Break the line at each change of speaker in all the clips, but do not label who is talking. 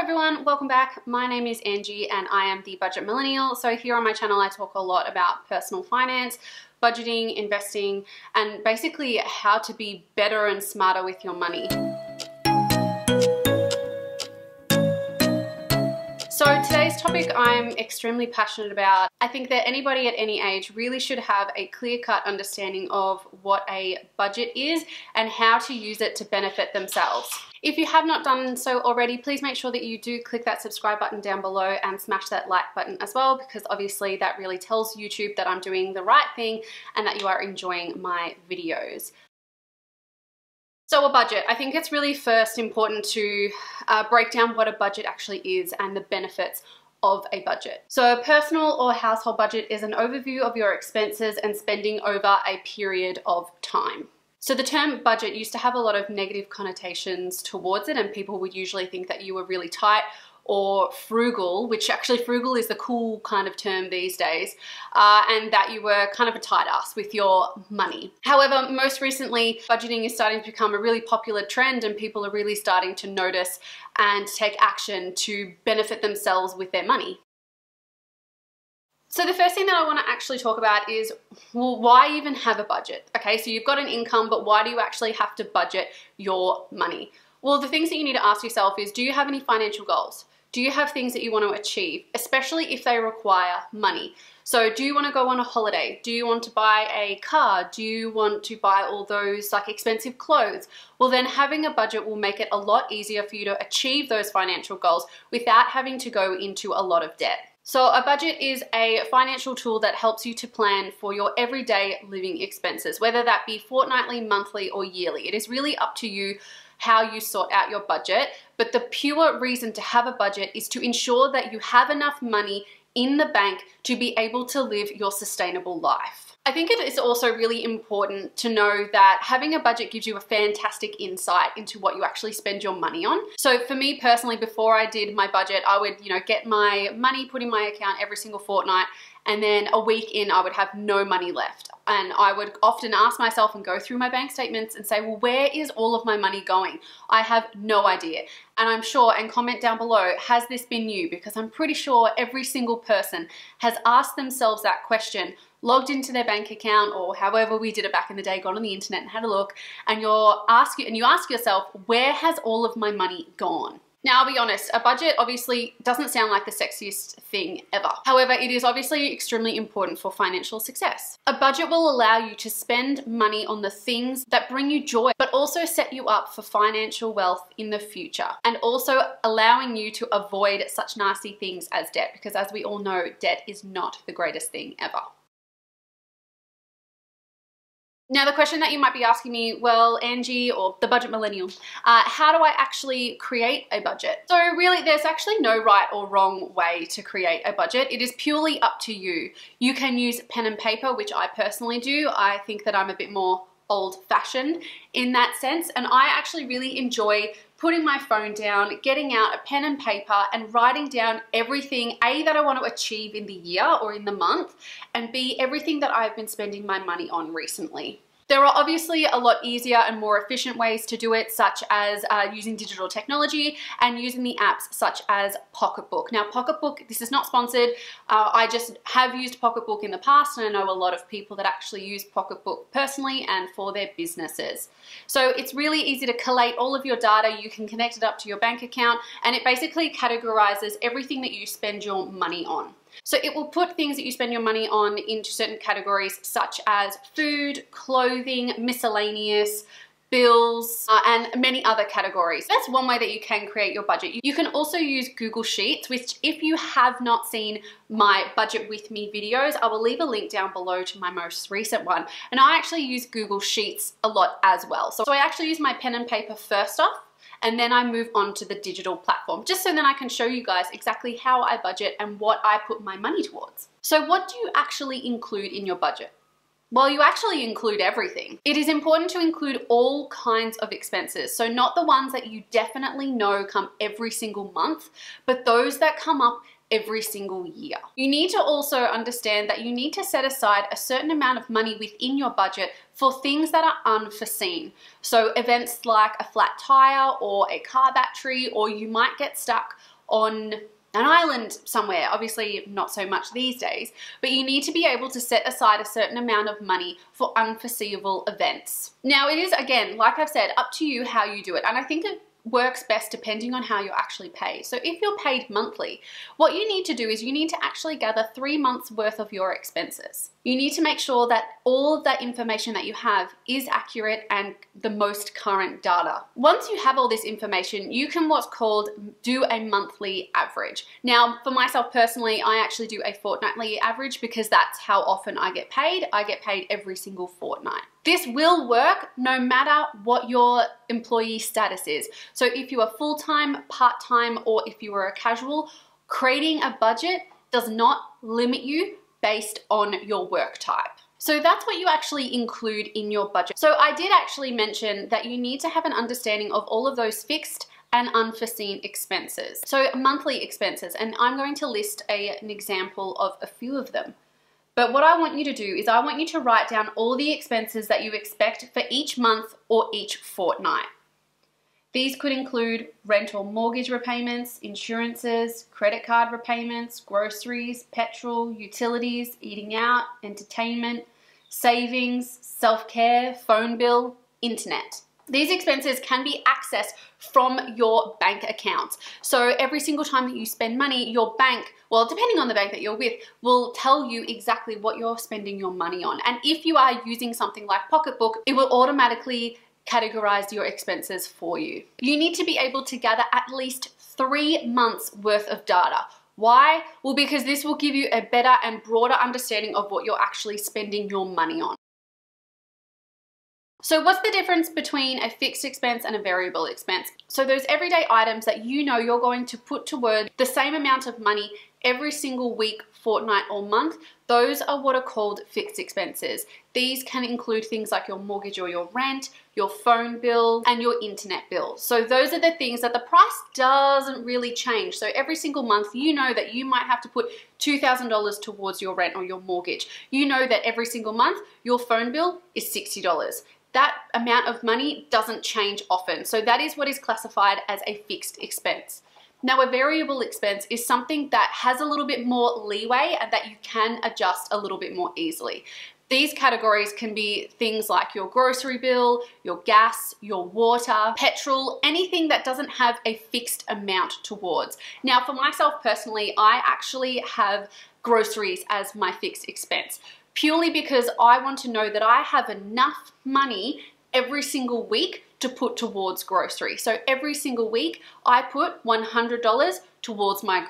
everyone, welcome back. My name is Angie and I am the Budget Millennial. So here on my channel I talk a lot about personal finance, budgeting, investing, and basically how to be better and smarter with your money. So today's topic I'm extremely passionate about. I think that anybody at any age really should have a clear-cut understanding of what a budget is and how to use it to benefit themselves. If you have not done so already, please make sure that you do click that subscribe button down below and smash that like button as well, because obviously that really tells YouTube that I'm doing the right thing and that you are enjoying my videos. So a budget, I think it's really first important to break down what a budget actually is and the benefits of a budget. So a personal or household budget is an overview of your expenses and spending over a period of time. So the term budget used to have a lot of negative connotations towards it, and people would usually think that you were really tight or frugal, which actually frugal is the cool kind of term these days, and that you were kind of a tight ass with your money. However, most recently, budgeting is starting to become a really popular trend and people are really starting to notice and take action to benefit themselves with their money. So the first thing that I want to actually talk about is, well, why even have a budget? Okay, so you've got an income, but why do you actually have to budget your money? Well, the things that you need to ask yourself is, do you have any financial goals? Do you have things that you want to achieve, especially if they require money? So do you want to go on a holiday? Do you want to buy a car? Do you want to buy all those like expensive clothes? Well, then having a budget will make it a lot easier for you to achieve those financial goals without having to go into a lot of debt. So a budget is a financial tool that helps you to plan for your everyday living expenses, whether that be fortnightly, monthly, or yearly. It is really up to you how you sort out your budget, but the pure reason to have a budget is to ensure that you have enough money in the bank to be able to live your sustainable life. I think it is also really important to know that having a budget gives you a fantastic insight into what you actually spend your money on. So for me personally, before I did my budget, I would, get my money put in my account every single fortnight, and then a week in, I would have no money left. And I would often ask myself and go through my bank statements and say, well, where is all of my money going? I have no idea. And I'm sure, and comment down below, has this been you? Because I'm pretty sure every single person has asked themselves that question, logged into their bank account, or however we did it back in the day, gone on the internet and had a look, and you ask yourself, where has all of my money gone? Now, I'll be honest, a budget obviously doesn't sound like the sexiest thing ever. However, it is obviously extremely important for financial success. A budget will allow you to spend money on the things that bring you joy, but also set you up for financial wealth in the future, and also allowing you to avoid such nasty things as debt, because as we all know, debt is not the greatest thing ever. Now, the question that you might be asking me, well, Angie, or the Budget Millennial, how do I actually create a budget? So really, there's actually no right or wrong way to create a budget. It is purely up to you. You can use pen and paper, which I personally do. I think that I'm a bit more old-fashioned in that sense, and I actually really enjoy putting my phone down, getting out a pen and paper and writing down everything, A, that I want to achieve in the year or in the month, and B, everything that I've been spending my money on recently. There are obviously a lot easier and more efficient ways to do it, such as using digital technology and using the apps such as Pocketbook. Now, Pocketbook, this is not sponsored. I just have used Pocketbook in the past, and I know a lot of people that actually use Pocketbook personally and for their businesses. So it's really easy to collate all of your data. You can connect it up to your bank account, and it basically categorizes everything that you spend your money on. So it will put things that you spend your money on into certain categories such as food, clothing, miscellaneous, bills, and many other categories. That's one way that you can create your budget. You can also use Google Sheets, which if you have not seen my Budget With Me videos, I will leave a link down below to my most recent one. And I actually use Google Sheets a lot as well. So I actually use my pen and paper first off, and then I move on to the digital platform, just so then I can show you guys exactly how I budget and what I put my money towards. So what do you actually include in your budget? Well, you actually include everything. It is important to include all kinds of expenses. So not the ones that you definitely know come every single month, but those that come up every single year. You need to also understand that you need to set aside a certain amount of money within your budget for things that are unforeseen. So events like a flat tire or a car battery, or you might get stuck on an island somewhere. Obviously not so much these days, but you need to be able to set aside a certain amount of money for unforeseeable events. Now it is, again, like I've said, up to you how you do it. And I think it works best depending on how you're actually paid. So if you're paid monthly, what you need to do is you need to actually gather 3 months worth of your expenses. You need to make sure that all of that information that you have is accurate and the most current data. Once you have all this information, you can what's called do a monthly average. Now, for myself personally, I actually do a fortnightly average because that's how often I get paid. I get paid every single fortnight. This will work no matter what your employee status is. So if you are full-time, part-time, or if you are a casual, creating a budget does not limit you based on your work type. So that's what you actually include in your budget. So I did actually mention that you need to have an understanding of all of those fixed and unforeseen expenses. So monthly expenses, and I'm going to list an example of a few of them. But what I want you to do is I want you to write down all the expenses that you expect for each month or each fortnight. These could include rent or mortgage repayments, insurances, credit card repayments, groceries, petrol, utilities, eating out, entertainment, savings, self-care, phone bill, internet. These expenses can be accessed from your bank accounts. So every single time that you spend money, your bank, well, depending on the bank that you're with, will tell you exactly what you're spending your money on. And if you are using something like Pocketbook, it will automatically categorize your expenses for you. You need to be able to gather at least 3 months worth of data. Why? Well, because this will give you a better and broader understanding of what you're actually spending your money on. So what's the difference between a fixed expense and a variable expense? So those everyday items that you know you're going to put toward the same amount of money every single week, fortnight, or month, those are what are called fixed expenses. These can include things like your mortgage or your rent, your phone bill, and your internet bill. So those are the things that the price doesn't really change. So every single month, you know that you might have to put $2,000 towards your rent or your mortgage. You know that every single month, your phone bill is $60. That amount of money doesn't change often. So that is what is classified as a fixed expense. Now, a variable expense is something that has a little bit more leeway and that you can adjust a little bit more easily. These categories can be things like your grocery bill, your gas, your water, petrol, anything that doesn't have a fixed amount towards. Now, for myself personally, I actually have groceries as my fixed expense, purely because I want to know that I have enough money every single week to put towards grocery. So every single week I put $100 towards my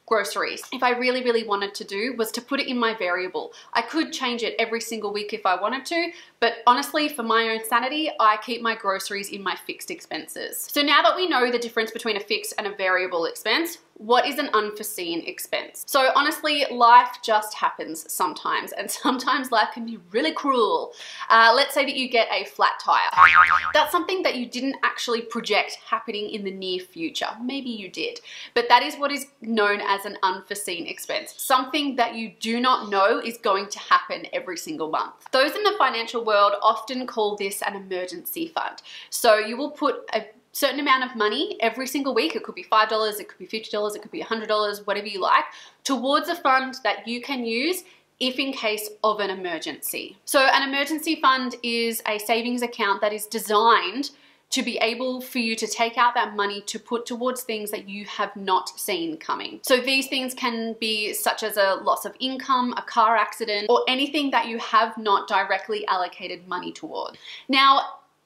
groceries. If I really, really wanted to do was to put it in my variable. I could change it every single week if I wanted to, but honestly, for my own sanity, I keep my groceries in my fixed expenses. So now that we know the difference between a fixed and a variable expense, what is an unforeseen expense? So honestly, life just happens sometimes, and sometimes life can be really cruel. Let's say that you get a flat tire. That's something that you didn't actually project happening in the near future. Maybe you did, but that is what is known as an unforeseen expense. Something that you do not know is going to happen every single month. Those in the financial world often call this an emergency fund. So you will put a certain amount of money every single week, it could be $5, it could be $50, it could be $100, whatever you like, towards a fund that you can use if in case of an emergency. So an emergency fund is a savings account that is designed to be able for you to take out that money to put towards things that you have not seen coming. So these things can be such as a loss of income, a car accident, or anything that you have not directly allocated money toward. Now,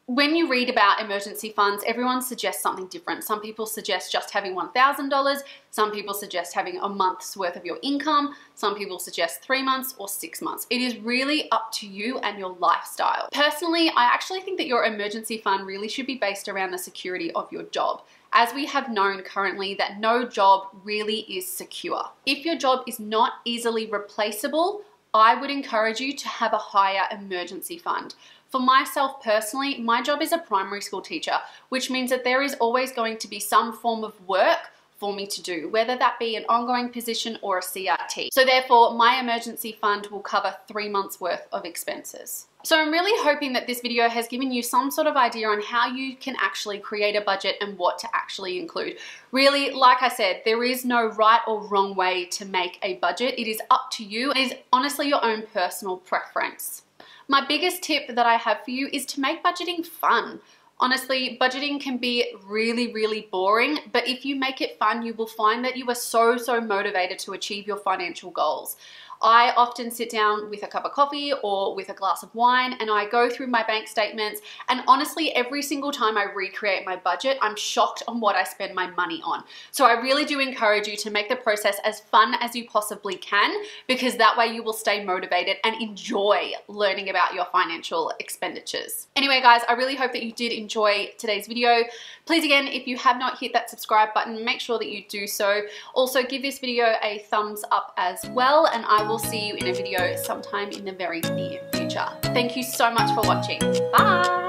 when you read about emergency funds, everyone suggests something different. Some people suggest just having $1,000. Some people suggest having a month's worth of your income. Some people suggest 3 months or 6 months. It is really up to you and your lifestyle. Personally, I actually think that your emergency fund really should be based around the security of your job, as we have known currently that no job really is secure. If your job is not easily replaceable, I would encourage you to have a higher emergency fund. For myself personally, my job is a primary school teacher, which means that there is always going to be some form of work for me to do, whether that be an ongoing position or a CRT. So therefore, my emergency fund will cover 3 months worth of expenses. So I'm really hoping that this video has given you some sort of idea on how you can actually create a budget and what to actually include. Really, like I said, there is no right or wrong way to make a budget. It is up to you. It is honestly your own personal preference. My biggest tip that I have for you is to make budgeting fun. Honestly, budgeting can be really boring, but if you make it fun, you will find that you are so motivated to achieve your financial goals. I often sit down with a cup of coffee or with a glass of wine and I go through my bank statements, and honestly, every single time I recreate my budget, I'm shocked on what I spend my money on. So I really do encourage you to make the process as fun as you possibly can, because that way you will stay motivated and enjoy learning about your financial expenditures. Anyway, guys, I really hope that you did enjoy today's video. Please, again, if you have not hit that subscribe button, make sure that you do so. Also, give this video a thumbs up as well, and I will see you in a video sometime in the very near future. Thank you so much for watching. Bye!